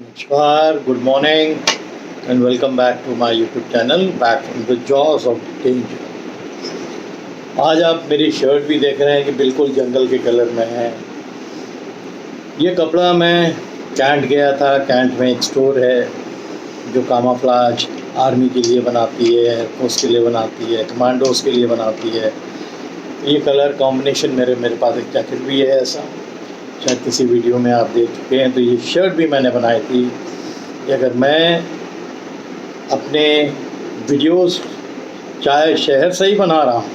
Namaskar, good morning, and welcome back to my YouTube channel, Back from the Jaws of Danger. आज आप मेरी shirt भी देख रहे हैं कि बिल्कुल जंगल के कलर में है। ये कपड़ा मैं कैंट गया था। कैंट में एक स्टोर है जो कामाफ्लाज आर्मी के लिए बनाती है, एयरफोर्स के लिए बनाती है, कमांडोज के लिए बनाती है। ये कलर कॉम्बिनेशन मेरे पास एक जैकेट भी है ऐसा, शायद किसी वीडियो में आप देख चुके हैं। तो ये शर्ट भी मैंने बनाई थी कि अगर मैं अपने वीडियोस चाहे शहर से ही बना रहा हूँ,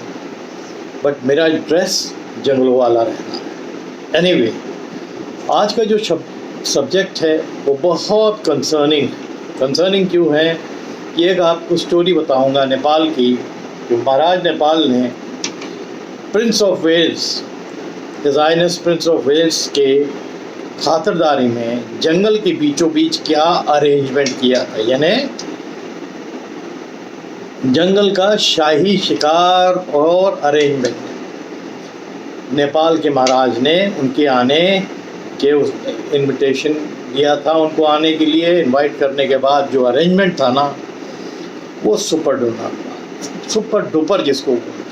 बट मेरा ड्रेस जंगलों वाला रहना है। एनीवे, आज का जो सब्जेक्ट है वो बहुत कंसर्निंग क्यों है कि एक आपको स्टोरी बताऊंगा नेपाल की, जो महाराज नेपाल ने prince of Wales, his highness prince of Wales के खातिरदारी में जंगल के बीचों बीच क्या अरेंजमेंट किया था। यानी जंगल का शाही शिकार और अरेंजमेंट नेपाल के महाराज ने उनके आने के इनविटेशन दिया था। उनको आने के लिए इनवाइट करने के बाद जो अरेंजमेंट था ना, वो सुपर डुपर जिसको बोलते हैं।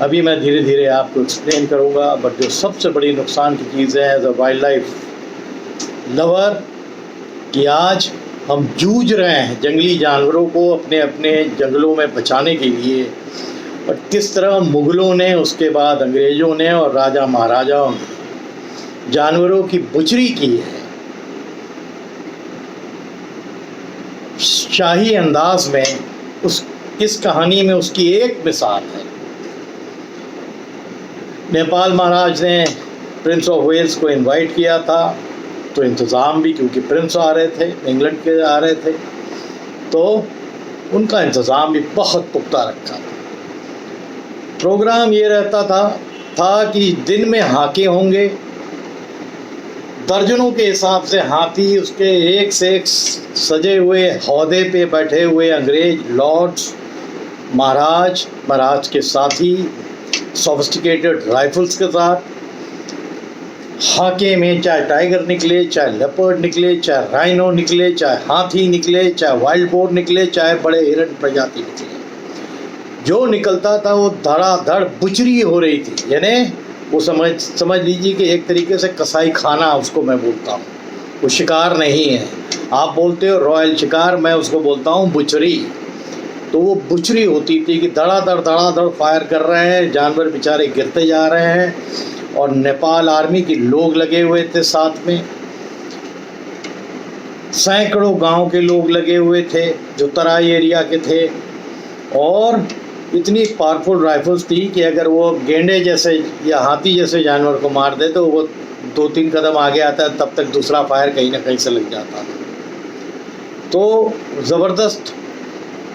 अभी मैं धीरे धीरे आपको एक्सप्लेन करूंगा, बट जो सबसे बड़ी नुकसान की चीज़ है as a wildlife lover कि आज हम जूझ रहे हैं जंगली जानवरों को अपने अपने जंगलों में बचाने के लिए। और किस तरह मुग़लों ने, उसके बाद अंग्रेज़ों ने और राजा महाराजाओं ने जानवरों की बुचरी की है शाही अंदाज में। इस कहानी में उसकी एक मिसाल है। नेपाल महाराज ने प्रिंस ऑफ वेल्स को इनवाइट किया था, तो इंतज़ाम भी, क्योंकि प्रिंस आ रहे थे, इंग्लैंड के आ रहे थे, तो उनका इंतज़ाम भी बहुत पुख्ता रखा था। प्रोग्राम ये रहता था कि दिन में हाके होंगे, दर्जनों के हिसाब से हाथी, उसके एक से एक सजे हुए हौदे पे बैठे हुए अंग्रेज लॉर्ड्स, महाराज के साथी सोफिस्टिकेटेड राइफल्स के साथ हाके में, चाहे टाइगर निकले, चाहे लेपर्ड निकले, चाहे राइनो निकले, चाहे हाथी निकले, चाहे वाइल्ड बोर निकले, चाहे बड़े हिरण प्रजाति निकले, जो निकलता था वो धड़ाधड़ बुचरी हो रही थी। यानी वो समझ लीजिए कि एक तरीके से कसाई खाना उसको मैं बोलता हूँ। वो शिकार नहीं है, आप बोलते हो रॉयल शिकार, मैं उसको बोलता हूँ बुचरी। तो वो बुचरी होती थी कि धड़ाधड़ फायर कर रहे हैं, जानवर बेचारे गिरते जा रहे हैं, और नेपाल आर्मी के लोग लगे हुए थे साथ में। सैकड़ों गांव के लोग लगे हुए थे जो तराई एरिया के थे, और इतनी पावरफुल राइफल्स थी कि अगर वो गेंडे जैसे या हाथी जैसे जानवर को मार दे तो वो 2-3 कदम आगे आता, तब तक दूसरा फायर कहीं ना कहीं से लग जाता था। तो ज़बरदस्त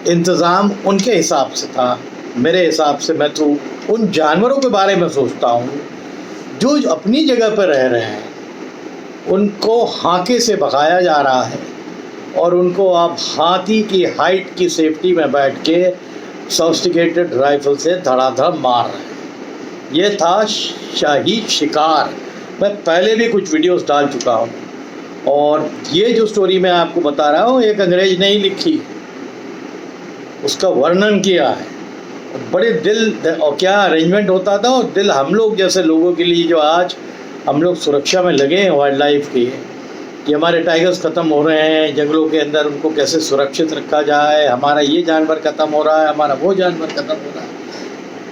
इंतज़ाम उनके हिसाब से था। मेरे हिसाब से मैं तो उन जानवरों के बारे में सोचता हूँ जो अपनी जगह पर रह रहे हैं, उनको हाके से भगाया जा रहा है, और उनको आप हाथी की हाइट की सेफ्टी में बैठ के सोफिस्टिकेटेड राइफल से धड़ाधड़ मार रहे हैं। ये था शाही शिकार। मैं पहले भी कुछ वीडियोस डाल चुका हूँ, और ये जो स्टोरी मैं आपको बता रहा हूँ एक अंग्रेज ने ही लिखी, उसका वर्णन किया है। बड़े दिल और क्या अरेंजमेंट होता था, और दिल हम लोग जैसे लोगों के लिए जो आज हम लोग सुरक्षा में लगे हैं वाइल्ड लाइफ की, कि हमारे टाइगर्स ख़त्म हो रहे हैं जंगलों के अंदर, उनको कैसे सुरक्षित रखा जाए, हमारा ये जानवर ख़त्म हो रहा है, हमारा वो जानवर ख़त्म हो रहा है,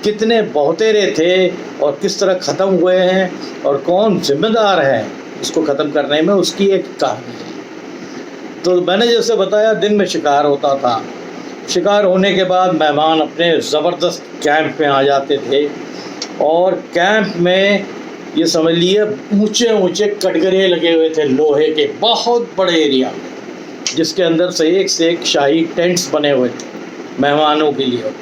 कितने बहुतेरे थे और किस तरह ख़त्म हुए हैं, और कौन जिम्मेदार है इसको ख़त्म करने में, उसकी एक कहानी है। तो मैंने जैसे बताया, दिन में शिकार होता था। शिकार होने के बाद मेहमान अपने ज़बरदस्त कैंप में आ जाते थे, और कैंप में ये समझ लिए ऊंचे कटघरे लगे हुए थे लोहे के, बहुत बड़े एरिया में, जिसके अंदर से एक शाही टेंट्स बने हुए थे मेहमानों के लिए।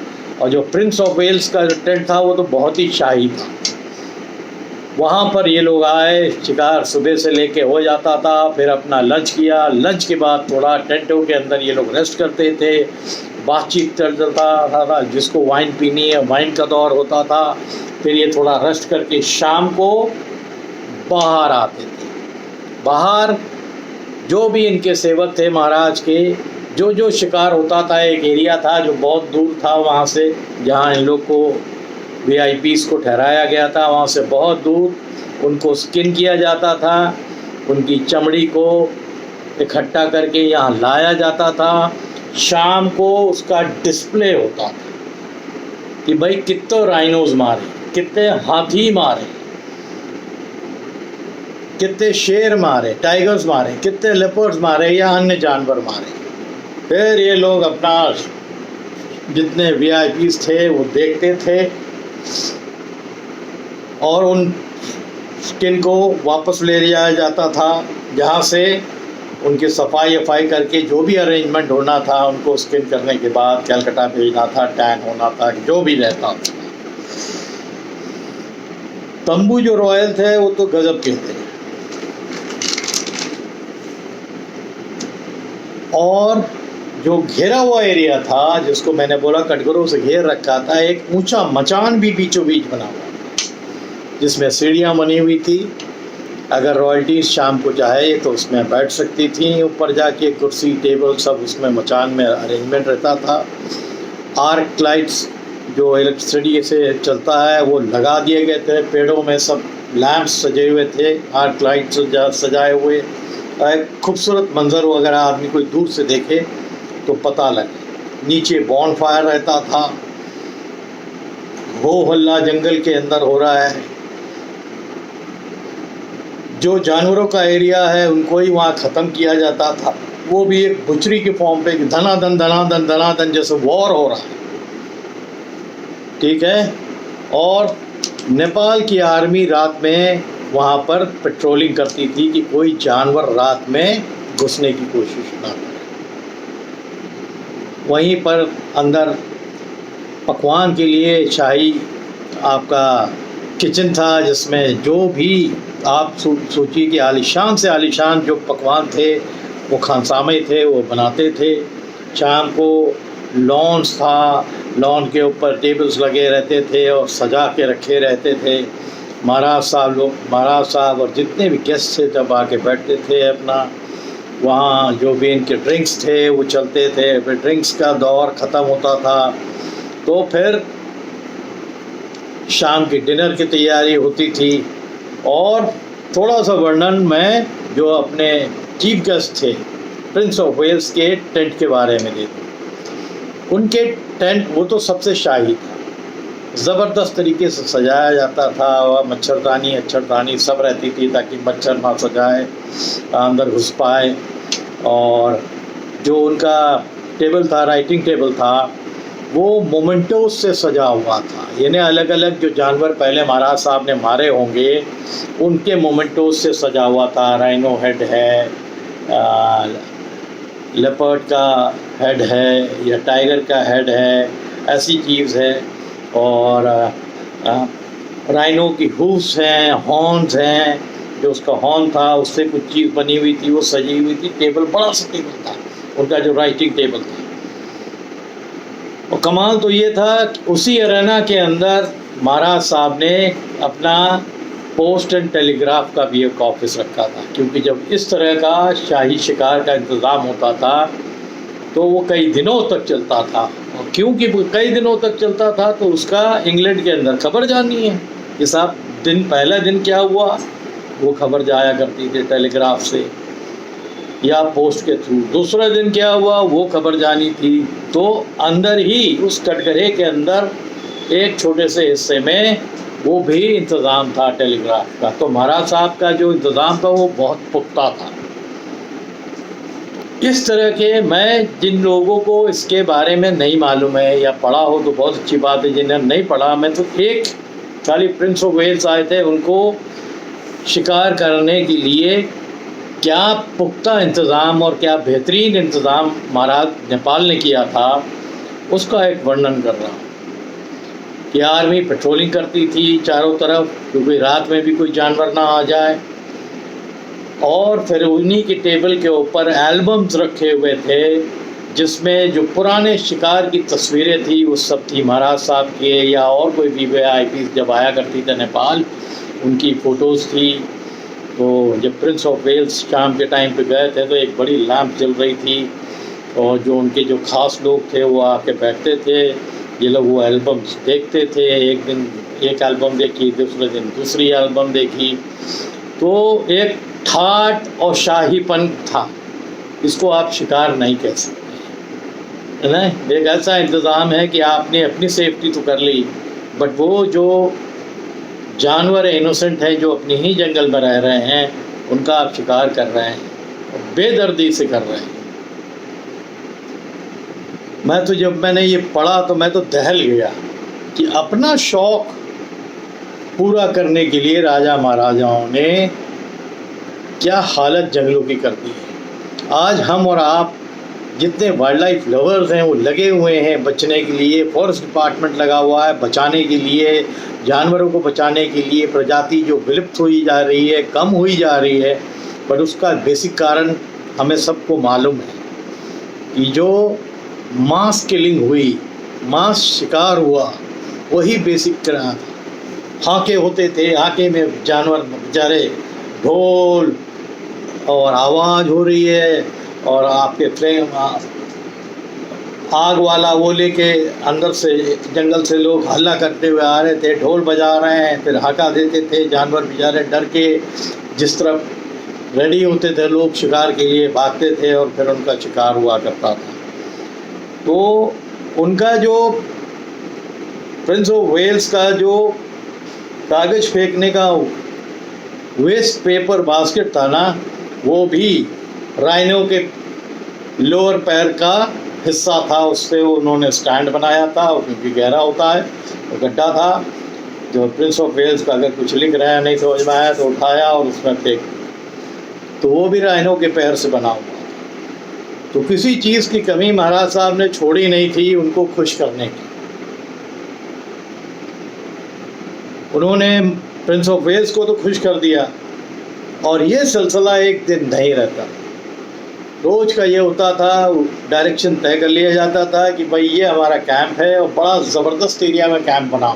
और जो प्रिंस ऑफ वेल्स का जो टेंट था वो तो बहुत ही शाही था। वहाँ पर ये लोग आए, शिकार सुबह से लेके हो जाता था, फिर अपना लंच किया। लंच के बाद थोड़ा टेंटों के अंदर ये लोग रेस्ट करते थे, बातचीत चलता था, जिसको वाइन पीनी है वाइन का दौर होता था। फिर ये थोड़ा रेस्ट करके शाम को बाहर आते थे। बाहर जो भी इनके सेवक थे महाराज के, जो जो शिकार होता था, एक एरिया था जो बहुत दूर था वहाँ से, जहाँ इन लोग को VIPs को ठहराया गया था, वहाँ से बहुत दूर उनको स्किन किया जाता था, उनकी चमड़ी को इकट्ठा करके यहाँ लाया जाता था। शाम को उसका डिस्प्ले होता था कि भाई कितने राइनोज मारे, कितने हाथी मारे, कितने शेर मारे, टाइगर्स मारे, कितने लेपर्ड्स मारे या अन्य जानवर मारे। फिर ये लोग अपना जितने VIPs थे वो देखते थे और उन स्किन को वापस ले लिया जाता था, जहाँ से उनकी सफाई करके जो भी अरेंजमेंट होना था उनको स्किन करने के बाद कलकत्ता भेजना था, टैन होना था, जो भी रहता था। तंबू जो रॉयल थे वो तो गजब के थे। और जो घेरा हुआ एरिया था, जिसको मैंने बोला कटघरों से घेर रखा था, एक ऊंचा मचान भी बीचों बीच बना हुआ था जिसमें सीढ़ियाँ बनी हुई थी। अगर रॉयल्टीज शाम को चाहे तो उसमें बैठ सकती थी, ऊपर जाके कुर्सी टेबल सब उसमें मचान में अरेंजमेंट रहता था। आर्क लाइट्स जो इलेक्ट्रिसिटी से चलता है वो लगा दिए गए थे, पेड़ों में सब लैंप्स सजे हुए थे, आर्क लाइट्स सजाए हुए। एक खूबसूरत मंजर हो, अगर आदमी कोई दूर से देखे तो पता लगे। नीचे बॉन फायर रहता था, हो हल्ला जंगल के अंदर हो रहा है। जो जानवरों का एरिया है उनको ही वहाँ ख़त्म किया जाता था, वो भी एक बुचरी के फॉर्म पे, धनाधन धनाधन धनाधन जैसे वॉर हो रहा है, ठीक है। और नेपाल की आर्मी रात में वहाँ पर पेट्रोलिंग करती थी कि कोई जानवर रात में घुसने की कोशिश ना करे। वहीं पर अंदर पकवान के लिए शाही आपका किचन था, जिसमें जो भी आप सोचिए कि आलीशान से आलीशान जो पकवान थे वो खानसामे थे, वो बनाते थे। शाम को लॉन्स था, लॉन के ऊपर टेबल्स लगे रहते थे और सजा के रखे रहते थे। महाराज साहब और जितने भी गेस्ट थे जब आके बैठते थे अपना, वहाँ जो भी इनके ड्रिंक्स थे वो चलते थे। फिर ड्रिंक्स का दौर ख़त्म होता था तो फिर शाम की डिनर की तैयारी होती थी। और थोड़ा सा वर्णन मैं जो अपने चीफ गेस्ट थे प्रिंस ऑफ वेल्स के टेंट के बारे में देता हूँ। उनके टेंट वो तो सबसे शाही था, ज़बरदस्त तरीके से सजाया जाता था, और मच्छरदानी सब रहती थी ताकि मच्छर ना सजाए, अंदर घुस पाए। और जो उनका टेबल था, राइटिंग टेबल था, वो मोमेंटोज से सजा हुआ था। यानी अलग अलग जो जानवर पहले महाराज साहब ने मारे होंगे उनके मोमेंटोज से सजा हुआ था। राइनो हेड है, लेपर्ड का हेड है या टाइगर का हेड है, ऐसी चीज़ है। और राइनो की हूफ्स हैं, हॉर्न्स हैं, जो उसका हॉर्न था उससे कुछ चीज़ बनी हुई थी, वो सजी हुई थी। टेबल बड़ा सा टेबल था उनका, जो राइटिंग टेबल था। और कमाल तो ये था कि उसी अरेना के अंदर महाराज साहब ने अपना पोस्ट एंड टेलीग्राफ का भी एक ऑफिस रखा था, क्योंकि जब इस तरह का शाही शिकार का इंतज़ाम होता था तो वो कई दिनों तक चलता था। और क्योंकि कई दिनों तक चलता था तो उसका इंग्लैंड के अंदर खबर जानी है कि साहब पहला दिन क्या हुआ, वो खबर जाया करती थी टेलीग्राफ से या पोस्ट के थ्रू। दूसरे दिन क्या हुआ वो खबर जानी थी। तो अंदर ही उस कटघरे के अंदर एक छोटे से हिस्से में वो भी इंतज़ाम था टेलीग्राफ का। तो महाराज साहब का जो इंतज़ाम था वो बहुत पुख्ता था। इस तरह के, मैं जिन लोगों को इसके बारे में नहीं मालूम है या पढ़ा हो तो बहुत अच्छी बात है, जिन्हें नहीं पढ़ा, मैं तो एक खाली प्रिंस ऑफ वेल्स आए थे, उनको शिकार करने के लिए क्या पुख्ता इंतज़ाम और क्या बेहतरीन इंतज़ाम महाराज नेपाल ने किया था उसका एक वर्णन कर रहा हूँ। कि आर्मी पेट्रोलिंग करती थी चारों तरफ, क्योंकि रात में भी कोई जानवर ना आ जाए। और फिर उन्हीं की टेबल के ऊपर एल्बम्स रखे हुए थे जिसमें जो पुराने शिकार की तस्वीरें थी वो सब थी, महाराज साहब के या और कोई भी VIPs जब आया करती थे नेपाल, उनकी फ़ोटोज़ थी। तो जब प्रिंस ऑफ वेल्स शाम के टाइम पे गए थे तो एक बड़ी लैंप जल रही थी, और जो उनके जो ख़ास लोग थे वो आके बैठते थे, ये लोग वो एल्बम्स देखते थे। एक दिन एक एल्बम देखी, दूसरे दिन दूसरी एल्बम देखी। तो एक ठाट और शाहीपन था, इसको आप शिकार नहीं कह सकते, है ना। एक ऐसा इंतज़ाम है कि आपने अपनी सेफ्टी तो कर ली, बट वो जो जानवर इनोसेंट हैं जो अपनी ही जंगल में रह रहे हैं, उनका आप शिकार कर रहे हैं, बेदर्दी से कर रहे हैं। मैं तो जब मैंने ये पढ़ा तो मैं तो दहल गया कि अपना शौक़ पूरा करने के लिए राजा महाराजाओं ने क्या हालत जंगलों की कर दी है। आज हम और आप जितने वाइल्ड लाइफ लवर्स हैं वो लगे हुए हैं बचने के लिए, फॉरेस्ट डिपार्टमेंट लगा हुआ है बचाने के लिए, जानवरों को बचाने के लिए। प्रजाति जो विलुप्त हुई जा रही है, कम हुई जा रही है, पर उसका बेसिक कारण हमें सबको मालूम है कि जो मास किलिंग हुई, मास शिकार हुआ, वही बेसिक कारण था। हाके होते थे, हाके में जानवर बेचारे, ढोल और आवाज़ हो रही है, और आपके फ्लेम आग वाला वो लेके अंदर से जंगल से लोग हल्ला करते हुए आ रहे थे, ढोल बजा रहे हैं, फिर हाका देते थे। जानवर बेचारे डर के जिस तरफ रेडी होते थे लोग शिकार के लिए भागते थे, और फिर उनका शिकार हुआ करता था। तो उनका जो प्रिंस ऑफ वेल्स का जो कागज़ फेंकने का वेस्ट पेपर बास्केट था ना, वो भी राइनो के लोअर पैर का हिस्सा था। उससे उन्होंने स्टैंड बनाया था, क्योंकि गहरा होता है, वो गड्ढा था। जो प्रिंस ऑफ वेल्स का अगर कुछ लिख रहे हैं नहीं समझ में आया तो उठाया और उसमें फेंक, तो वो भी राइनो के पैर से बना हुआ। तो किसी चीज़ की कमी महाराज साहब ने छोड़ी नहीं थी उनको खुश करने की। उन्होंने प्रिंस ऑफ वेल्स को तो खुश कर दिया, और ये सिलसिला एक दिन नहीं रहता। रोज़ का ये होता था, डायरेक्शन तय कर लिया जाता था कि भाई ये हमारा कैंप है, और बड़ा ज़बरदस्त एरिया में कैंप बना,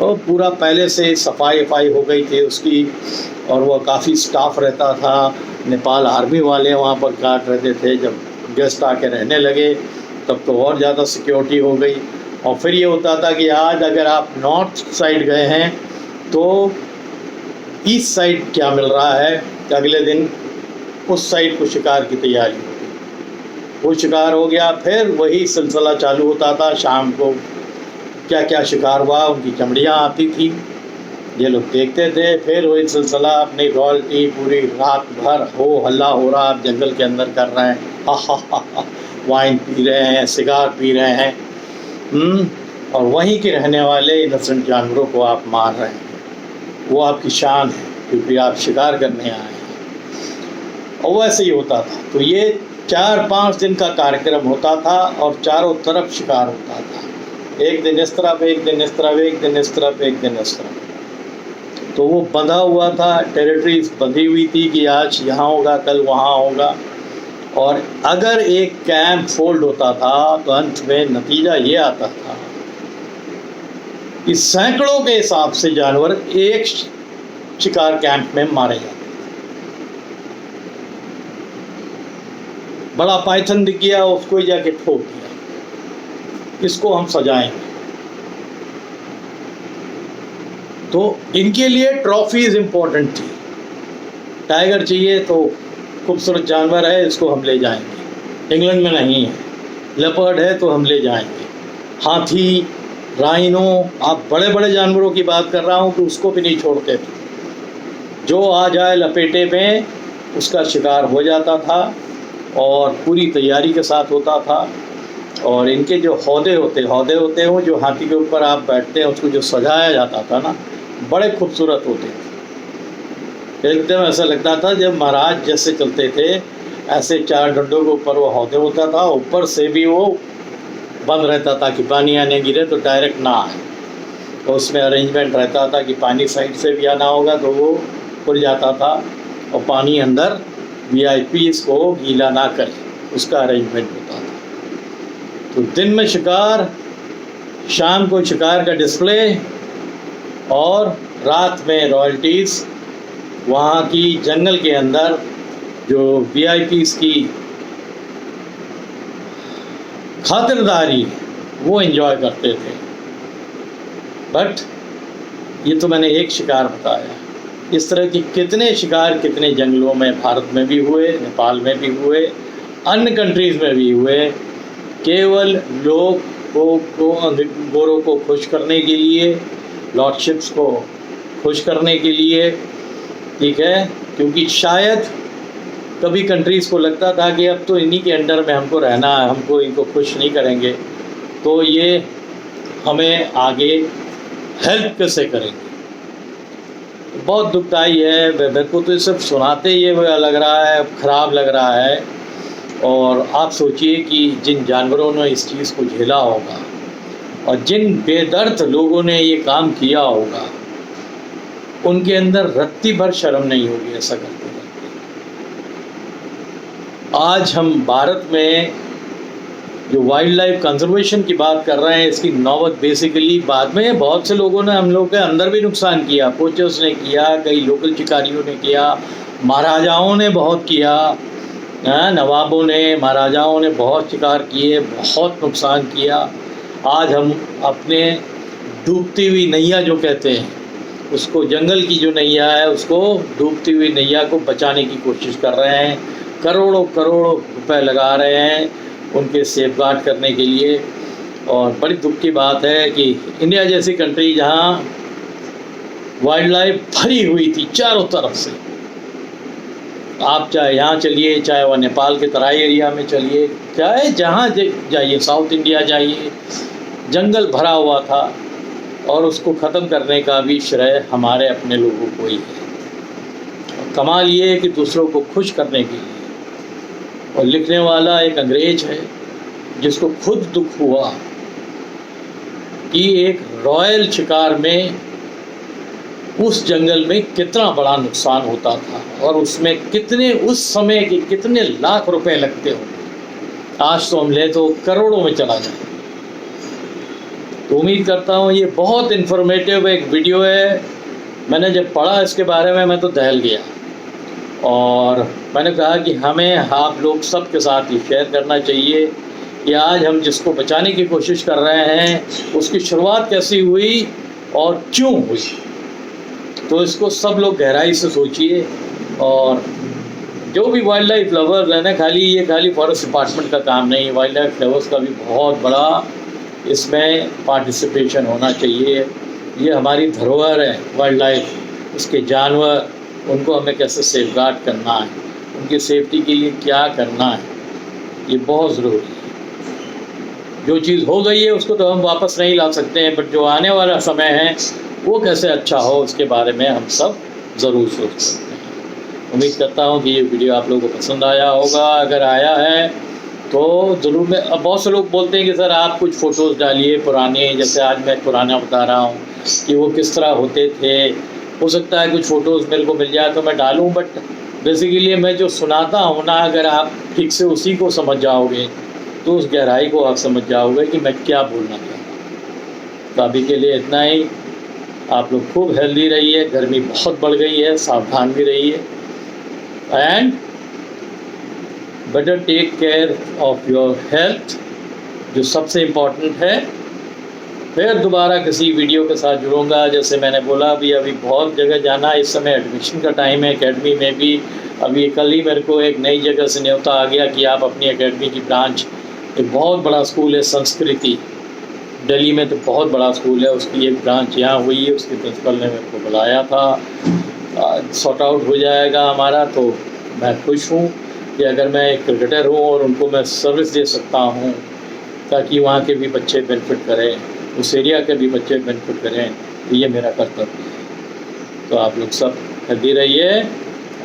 और पूरा पहले से सफाई हो गई थी उसकी, और वह काफ़ी स्टाफ रहता था। नेपाल आर्मी वाले वहाँ पर गार्ड रहते थे। जब गेस्ट आके रहने लगे तब तो और ज़्यादा सिक्योरिटी हो गई। और फिर ये होता था कि आज अगर आप नॉर्थ साइड गए हैं तो ईस्ट साइड क्या मिल रहा है, कि अगले दिन उस साइड को शिकार की तैयारी होगी। वो शिकार हो गया, फिर वही सिलसिला चालू होता था। शाम को क्या क्या शिकार हुआ, उनकी चमड़ियाँ आती थी, ये लोग देखते थे। फिर वही सिलसिला, अपनी रॉयल्टी पूरी रात भर हो हल्ला हो रहा, आप जंगल के अंदर कर रहे हैं, हा, वाइन पी रहे हैं, सिगार पी रहे हैं, और वहीं के रहने वाले इनोसेंट जानवरों को आप मार रहे हैं। वो आपकी शान है, क्योंकि आप शिकार करने आए हैं। और वैसे ही होता था। तो ये 4-5 दिन का कार्यक्रम होता था, और चारों तरफ शिकार होता था। एक दिन इस तरफ, एक दिन इस तरफ, एक दिन इस तरफ, एक दिन इस तरफ। तो वो बंधा हुआ था, टेरिटरीज बंधी हुई थी कि आज यहाँ होगा, कल वहाँ होगा। और अगर एक कैंप फोल्ड होता था तो अंत में नतीजा ये आता था कि सैकड़ों के हिसाब से जानवर एक शिकार कैंप में मारे जाते। बड़ा पाइथन दिख गया, उसको ही जाके ठोक दिया, इसको हम सजाएंगे। तो इनके लिए ट्रॉफीज इम्पोर्टेंट थी। टाइगर चाहिए तो खूबसूरत जानवर है, इसको हम ले जाएंगे, इंग्लैंड में नहीं है। लेपर्ड है तो हम ले जाएंगे। हाथी, राइनो, आप बड़े बड़े जानवरों की बात कर रहा हूँ कि उसको भी नहीं छोड़ते थे। जो आ जाए लपेटे में उसका शिकार हो जाता था, और पूरी तैयारी के साथ होता था। और इनके जो हौदे होते हैं, वो जो हाथी के ऊपर आप बैठते हैं उसको जो सजाया जाता था ना, बड़े खूबसूरत होते थे। एकदम ऐसा लगता था जब महाराज जैसे चलते थे, ऐसे 4 डंडों के ऊपर वो हौदे होता था, ऊपर से भी वो बंद रहता था कि पानी आने गिरे तो डायरेक्ट ना आए। तो उसमें अरेंजमेंट रहता था कि पानी साइड से भी आना होगा तो वो खुल जाता था, और पानी अंदर VIPs को गीला ना करे, उसका अरेंजमेंट होता था। तो दिन में शिकार, शाम को शिकार का डिस्प्ले, और रात में रॉयल्टीज़ वहाँ की जंगल के अंदर जो VIPs की खातिरदारी वो एंजॉय करते थे। बट ये तो मैंने एक शिकार बताया, इस तरह की कितने शिकार कितने जंगलों में भारत में भी हुए, नेपाल में भी हुए, अन्य कंट्रीज़ में भी हुए। केवल लोगों को गोरों को खुश करने के लिए, लॉर्डशिप्स को खुश करने के लिए, ठीक है, क्योंकि शायद कभी कंट्रीज़ को लगता था कि अब तो इन्हीं के अंडर में हमको रहना है, हमको इनको खुश नहीं करेंगे तो ये हमें आगे हेल्प कैसे करेंगे। बहुत दुखदाई है, मेरे को तो ये सब सुनाते ये लग रहा है, ख़राब लग रहा है। और आप सोचिए कि जिन जानवरों ने इस चीज़ को झेला होगा और जिन बेदर्द लोगों ने ये काम किया होगा, उनके अंदर रत्ती भर शर्म नहीं होगी ऐसा करते करते। आज हम भारत में जो वाइल्ड लाइफ कंजर्वेशन की बात कर रहे हैं, इसकी नौबत बेसिकली बाद में बहुत से लोगों ने हम लोग के अंदर भी नुकसान किया। पोचर्स ने किया, कई लोकल शिकारियों ने किया, महाराजाओं ने बहुत किया, नवाबों ने, महाराजाओं ने बहुत शिकार किए, बहुत नुकसान किया। आज हम अपने डूबती हुई नैया जो कहते हैं उसको, जंगल की जो नैया है उसको, डूबती हुई नैया को बचाने की कोशिश कर रहे हैं। करोड़ों करोड़ों रुपए लगा रहे हैं उनके सेफगार्ड करने के लिए। और बड़ी दुख की बात है कि इंडिया जैसी कंट्री जहाँ वाइल्ड लाइफ भरी हुई थी चारों तरफ से, आप चाहे यहाँ चलिए, चाहे वह नेपाल के तराई एरिया में चलिए, चाहे जहाँ जाइए, साउथ इंडिया जाइए, जंगल भरा हुआ था। और उसको ख़त्म करने का भी श्रेय हमारे अपने लोगों को ही है। कमाल ये है कि दूसरों को खुश करने के लिए, और लिखने वाला एक अंग्रेज है जिसको खुद दुख हुआ कि एक रॉयल शिकार में उस जंगल में कितना बड़ा नुकसान होता था और उसमें कितने, उस समय के कितने लाख रुपए लगते होंगे। आज तो हम ले तो करोड़ों में चला जाए। तो उम्मीद करता हूँ ये बहुत इन्फॉर्मेटिव एक वीडियो है। मैंने जब पढ़ा इसके बारे में मैं तो दहल गया और मैंने कहा कि हमें आप लोग सब के साथ ये शेयर करना चाहिए कि आज हम जिसको बचाने की कोशिश कर रहे हैं उसकी शुरुआत कैसी हुई और क्यों हुई। तो इसको सब लोग गहराई से सोचिए। और जो भी वाइल्ड लाइफ लवर्स है ना, ये खाली फॉरेस्ट डिपार्टमेंट का काम नहीं, वाइल्ड लाइफ लवर्स का भी बहुत बड़ा इसमें पार्टिसिपेशन होना चाहिए। ये हमारी धरोहर है वाइल्ड लाइफ, इसके जानवर, उनको हमें कैसे सेफगार्ड करना है, उनकी सेफ्टी के लिए क्या करना है, ये बहुत ज़रूरी है। जो चीज़ हो गई है उसको तो हम वापस नहीं ला सकते हैं, बट जो आने वाला समय है वो कैसे अच्छा हो उसके बारे में हम सब ज़रूर सोच सकते हैं। उम्मीद करता हूँ कि ये वीडियो आप लोगों को पसंद आया होगा। अगर आया है तो ज़रूर। अब बहुत से लोग बोलते हैं कि सर आप कुछ फ़ोटोज़ डालिए पुराने, जैसे आज मैं पुराना बता रहा हूँ कि वो किस तरह होते थे। हो सकता है कुछ फ़ोटोज़ मेरे को मिल जाए तो मैं डालूँ, बट बेसिकली मैं जो सुनाता हूँ ना, अगर आप ठीक से उसी को समझ जाओगे तो उस गहराई को आप समझ जाओगे कि मैं क्या बोलना चाहता हूँ। तो अभी के लिए इतना ही। आप लोग खूब हेल्दी रहिए, गर्मी बहुत बढ़ गई है, सावधान भी रहिए, and better take care of your health, जो सबसे इम्पोर्टेंट है। फिर दोबारा किसी वीडियो के साथ जुड़ूंगा। जैसे मैंने बोला अभी बहुत जगह जाना, इस समय एडमिशन का टाइम है एकेडमी में भी। अभी कल ही मेरे को एक नई जगह से न्योता आ गया कि आप अपनी एकेडमी की ब्रांच, एक बहुत बड़ा स्कूल है संस्कृति, दिल्ली में तो बहुत बड़ा स्कूल है, उसकी एक ब्रांच यहाँ हुई है। उसके प्रिंसिपल ने मेरे को बुलाया था। सॉर्ट आउट हो जाएगा हमारा, तो मैं खुश हूँ कि अगर मैं एक क्रिकेटर हूँ और उनको मैं सर्विस दे सकता हूँ ताकि वहाँ के भी बच्चे बेनिफिट करें, उस एरिया के भी बच्चे बेनिफिट करें, तो ये मेरा कर्तव्य है। तो आप लोग सब हेल्दी रहिए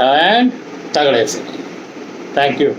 एंड तगड़े से रहिए। Thank you.